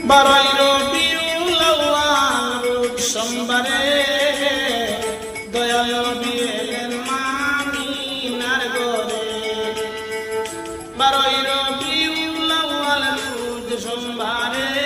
বারোই রবিউল আউয়াল রোজ সোমবারে দয়াল নবী এলেন আমিনার ঘরে। বারোই রবিউল আউয়াল রোজ সোমবারে